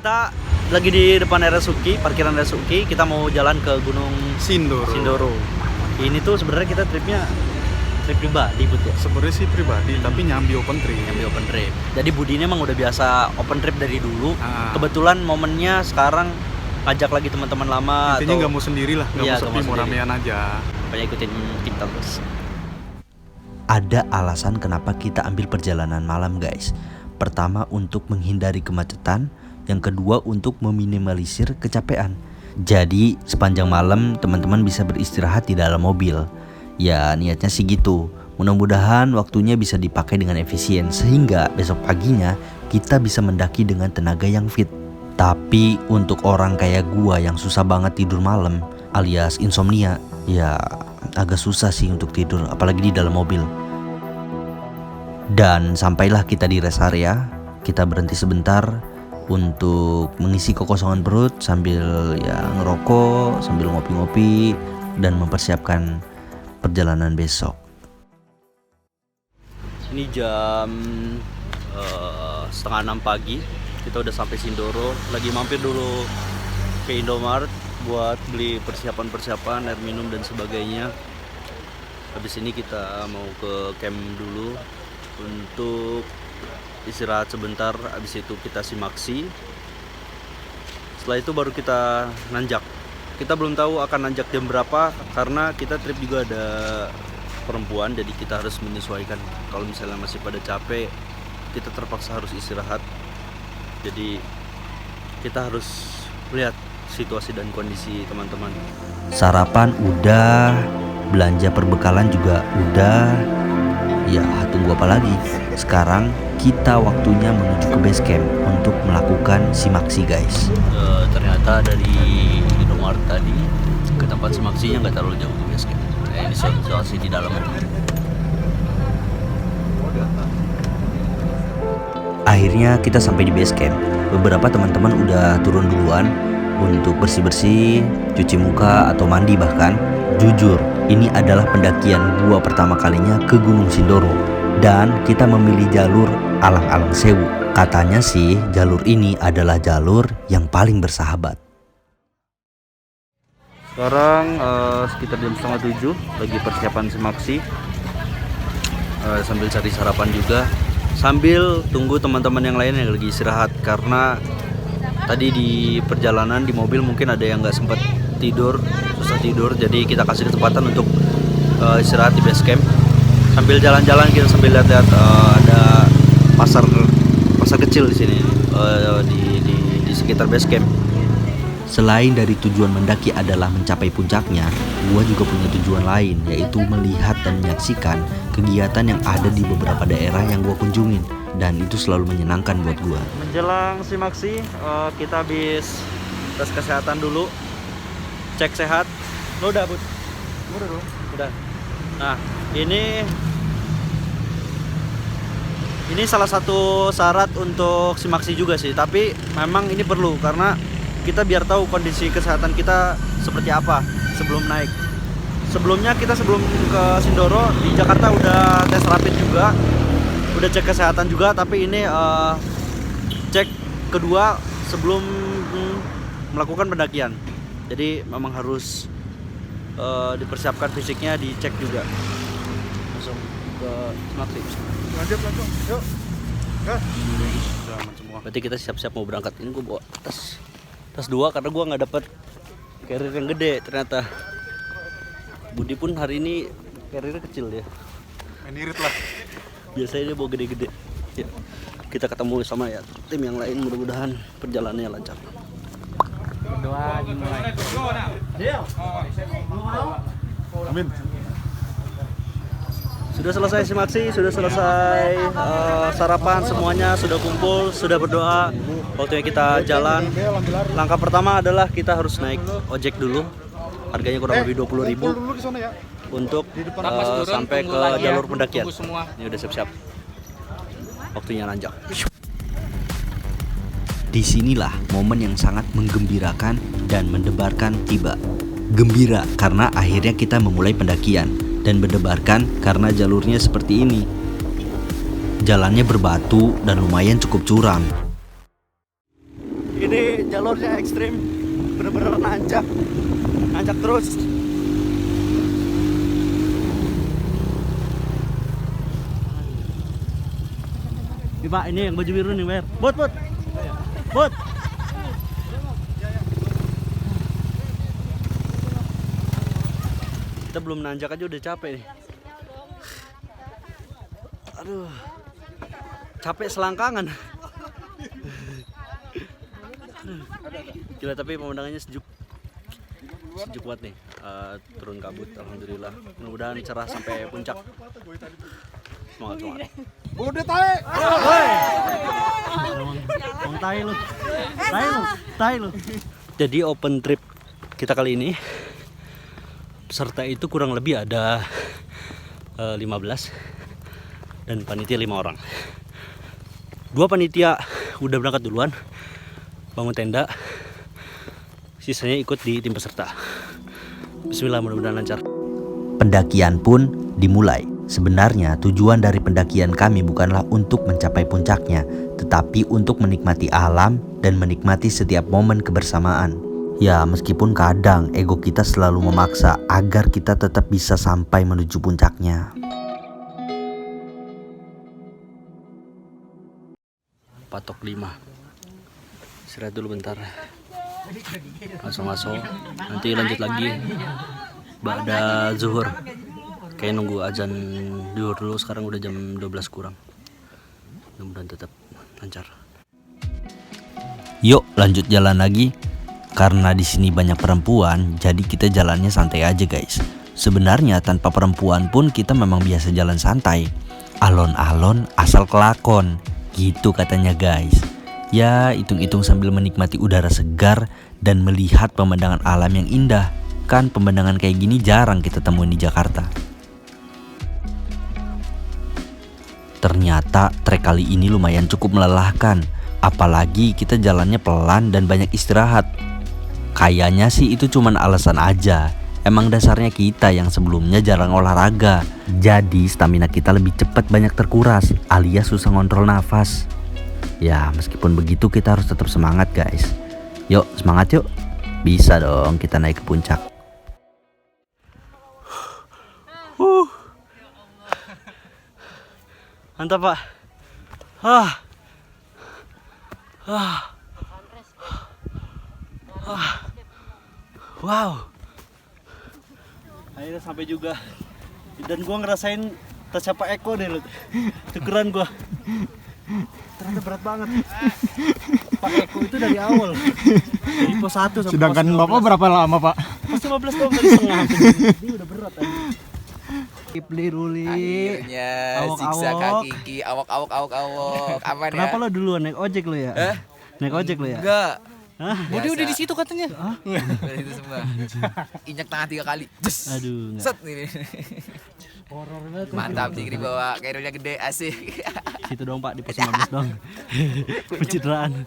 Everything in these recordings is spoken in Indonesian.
Kita lagi di depan RSUKI, parkiran RSUKI. Kita mau jalan ke Gunung Sindoro. Ini tuh sebenarnya kita trip pribadi, Bud ya. Sebenarnya sih pribadi, tapi nyambi open trip. Jadi Budi ini emang udah biasa open trip dari dulu. Kebetulan momennya sekarang ajak lagi teman-teman lama. Intinya nggak mau sendiri lah, nggak mau sepi, mau ramean aja. Pokoknya ikutin kita terus. Ada alasan kenapa kita ambil perjalanan malam, guys. Pertama, untuk menghindari kemacetan. Yang kedua, untuk meminimalisir kecapean. Jadi sepanjang malam teman-teman bisa beristirahat di dalam mobil. Ya niatnya sih gitu. Mudah-mudahan waktunya bisa dipakai dengan efisien, sehingga besok paginya kita bisa mendaki dengan tenaga yang fit. Tapi untuk orang kayak gua yang susah banget tidur malam alias insomnia, ya agak susah sih untuk tidur, apalagi di dalam mobil. Dan sampailah kita di rest area. Kita berhenti sebentar untuk mengisi kekosongan perut sambil ya ngerokok, sambil ngopi-ngopi dan mempersiapkan perjalanan besok. Ini jam 5:30 pagi. Kita udah sampai Sindoro. Lagi mampir dulu ke Indomaret buat beli persiapan air minum dan sebagainya. Habis ini kita mau ke camp dulu untuk istirahat sebentar. Habis itu kita simaksi. Setelah itu baru kita nanjak. Kita belum tahu akan nanjak jam berapa karena kita trip juga ada perempuan, jadi kita harus menyesuaikan. Kalau misalnya masih pada capek, kita terpaksa harus istirahat. Jadi kita harus lihat situasi dan kondisi teman-teman. Sarapan udah, belanja perbekalan juga udah. Ya tunggu apa lagi? Sekarang kita waktunya menuju ke base camp untuk melakukan simaksi, guys. Ternyata dari Indomaret tadi ke tempat simaksinya nggak terlalu jauh ke base camp. Ini situasi di dalam. Akhirnya kita sampai di base camp. Beberapa teman-teman udah turun duluan untuk bersih-bersih, cuci muka atau mandi bahkan. Jujur, ini adalah pendakian gua pertama kalinya ke Gunung Sindoro. Dan kita memilih jalur Alang-Alang Sewu. Katanya sih jalur ini adalah jalur yang paling bersahabat. Sekarang sekitar jam 6:30, lagi persiapan simaksi. Sambil cari sarapan juga, sambil tunggu teman-teman yang lain yang lagi istirahat. Karena tadi di perjalanan di mobil mungkin ada yang nggak sempat tidur, susah tidur. Jadi kita kasih kesempatan untuk istirahat di base camp. Sambil jalan-jalan kita sambil lihat-lihat ada pasar kecil di sini di sekitar base camp. Selain dari tujuan mendaki adalah mencapai puncaknya, gua juga punya tujuan lain, yaitu melihat dan menyaksikan kegiatan yang ada di beberapa daerah yang gua kunjungin, dan itu selalu menyenangkan buat gua. Menjelang simaksi, kita habis tes kesehatan dulu, cek sehat. Lo udah, Bud? Udah dong. Udah. Nah, ini salah satu syarat untuk simaksi juga sih, tapi memang ini perlu karena kita biar tahu kondisi kesehatan kita seperti apa sebelum naik. Sebelumnya kita sebelum ke Sindoro di Jakarta udah tes rapid juga, udah cek kesehatan juga, tapi ini cek kedua sebelum melakukan pendakian. Jadi memang harus dipersiapkan fisiknya, dicek juga. Langsung ke simaksi. Lanjut, yuk. Berarti kita siap-siap mau berangkat. Ini gue bawa tas 2 karena gue nggak dapet carrier yang gede ternyata. Budi pun hari ini carrier kecil ya. Irit lah. Biasanya dia bawa gede-gede. Ya, kita ketemu sama ya tim yang lain, mudah-mudahan perjalanannya lancar. Berdoa dimulai. Amin. Sudah selesai simaksi, sudah selesai sarapan, semuanya sudah kumpul, sudah berdoa. Waktunya kita jalan. Langkah pertama adalah kita harus naik ojek dulu. Harganya kurang lebih 20.000 untuk sampai ke jalur pendakian. Ini udah siap-siap. Waktunya nanjak. Disinilah momen yang sangat menggembirakan dan mendebarkan tiba. Gembira karena akhirnya kita memulai pendakian, dan mendebarkan karena jalurnya seperti ini. Jalannya berbatu dan lumayan cukup curam. Ini jalurnya ekstrim, bener-bener nanjak terus. Ini Pak, ini yang baju biru nih, Ber. Bot. Kita belum nanjak aja udah capek nih. Aduh, capek selangkangan. Gila, tapi pemandangannya sejuk banget nih. Turun kabut, alhamdulillah. Mudah-mudahan cerah sampai puncak. Semangat. Udah tae. Bang tai lu. Jadi open trip kita kali ini, peserta itu kurang lebih ada 15 dan panitia 5 orang. 2 panitia udah berangkat duluan, bangun tenda, sisanya ikut di tim peserta. Bismillah, mudah-mudahan lancar. Pendakian pun dimulai. Sebenarnya tujuan dari pendakian kami bukanlah untuk mencapai puncaknya, tetapi untuk menikmati alam dan menikmati setiap momen kebersamaan. Ya, meskipun kadang ego kita selalu memaksa agar kita tetap bisa sampai menuju puncaknya. Patok 5. Istirahat dulu bentar. Masuk. Nanti lanjut lagi. Ba'da zuhur. Kayak nunggu azan zuhur dulu, sekarang udah jam 12 kurang. Mudah-mudahan tetap lancar. Yuk lanjut jalan lagi. Karena di sini banyak perempuan, jadi kita jalannya santai aja guys. Sebenarnya tanpa perempuan pun kita memang biasa jalan santai. Alon-alon asal kelakon, gitu katanya guys. Ya, hitung-hitung sambil menikmati udara segar dan melihat pemandangan alam yang indah. Kan pemandangan kayak gini jarang kita temuin di Jakarta. Ternyata trek kali ini lumayan cukup melelahkan. Apalagi kita jalannya pelan dan banyak istirahat. Kayaknya sih itu cuman alasan aja. Emang dasarnya kita yang sebelumnya jarang olahraga, jadi stamina kita lebih cepat banyak terkuras, alias susah ngontrol nafas. Ya meskipun begitu kita harus tetap semangat guys. Yuk semangat yuk. Bisa dong kita naik ke puncak. Mantap Pak. Wow. Akhirnya sampai juga. Dan gua ngerasain tercapai Eko deh lu. Tukeran gua. Ternyata berat banget. Pak Eko itu dari awal. Dari pos 1 sampai Sedangkan pos 15. Bapak berapa lama, Pak? Pos 15 dong, tadi setengah. Ini udah berat aja. Kipli Ruli. Akhirnya siksa kaki, awak. Aman ya? Kenapa lo duluan naik ojek lo ya? Naik ojek lo ya? Enggak. Hah? Udah di situ katanya. Itu semua. Injak tangan 3 kali. Just. Aduh, enggak. Set nih. Horor banget. Mantap Digri bawa kairulnya gede asik. Situ dong Pak, di pos 15 dong. Pencitraan.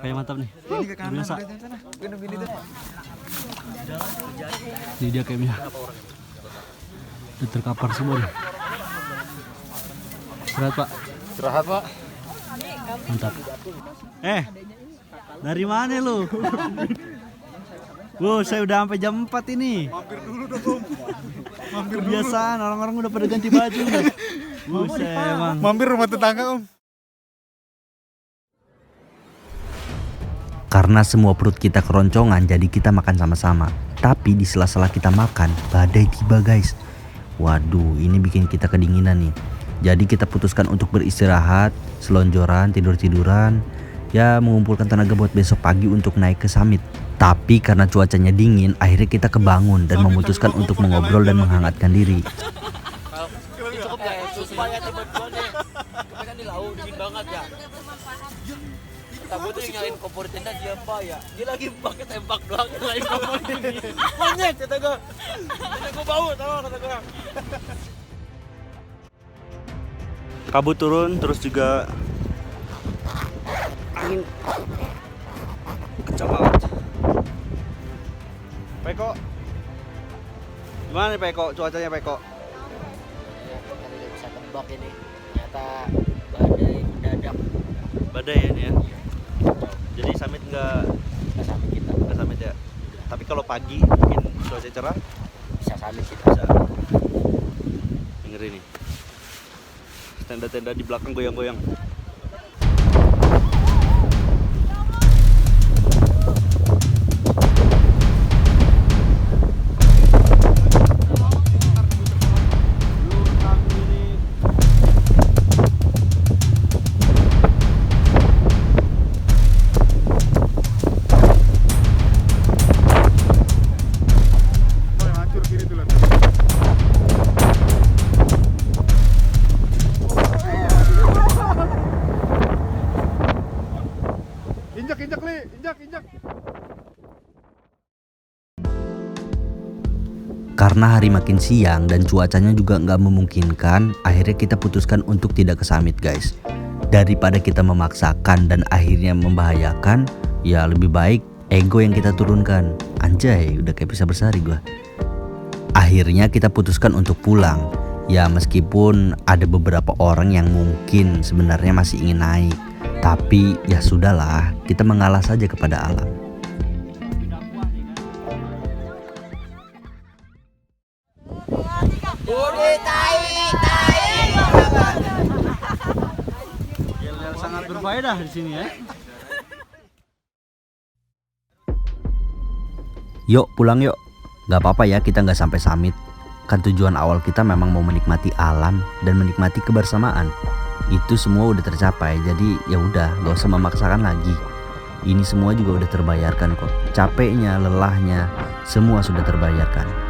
Kayak mantap nih. Biasa. Ini dia campnya. Udah terkapar semua nih. Istirahat Pak. Istirahat, Pak. Mantap. Dari mana lu? Wow, saya udah sampai jam 4 ini. Mampir dulu dong, Om. Kebiasaan orang-orang udah pada ganti baju udah. Buset emang. Mampir rumah tetangga, Om. Karena semua perut kita keroncongan, jadi kita makan sama-sama. Tapi di sela-sela kita makan, badai tiba guys. Waduh, ini bikin kita kedinginan nih. Jadi kita putuskan untuk beristirahat, selonjoran, tidur-tiduran. Ya mengumpulkan tenaga buat besok pagi untuk naik ke summit. Tapi karena cuacanya dingin, akhirnya kita kebangun dan memutuskan untuk mengobrol dan menghangatkan diri. Takutnya yang nyalain kompor tenda siapa ya? Dia lagi pakai tembak doang nyalain kompor ini. Monyet kata gue. Kata gue bau tau kata gue. Kabut turun, terus juga angin kencang banget. Peko, gimana nih Peko? Cuacanya Peko? Ya, kita tidak bisa tebak ini. Ternyata badai mendadak. Badai ya ini ya. Jadi summit nggak Sampai kita summit ya. Tapi kalau pagi mungkin cuaca cerah bisa sampai kita. bisa. Dengerin nih. Tenda-tenda di belakang goyang-goyang. Hancur kiri tuh lihat. Injak Li, injak. Karena hari makin siang dan cuacanya juga nggak memungkinkan, akhirnya kita putuskan untuk tidak ke summit guys. Daripada kita memaksakan dan akhirnya membahayakan, ya lebih baik ego yang kita turunkan. Anjay, udah kayak bisa bersari gua. Akhirnya kita putuskan untuk pulang. Ya meskipun ada beberapa orang yang mungkin sebenarnya masih ingin naik, tapi ya sudahlah, kita mengalah saja kepada alam. Yel-yel sangat berfaedah di sini ya. Yuk pulang yuk. Gak apa-apa ya kita nggak sampai summit. Kan tujuan awal kita memang mau menikmati alam dan menikmati kebersamaan. Itu semua udah tercapai, jadi ya udah gak usah memaksakan lagi. Ini semua juga udah terbayarkan kok. Capeknya, lelahnya, semua sudah terbayarkan.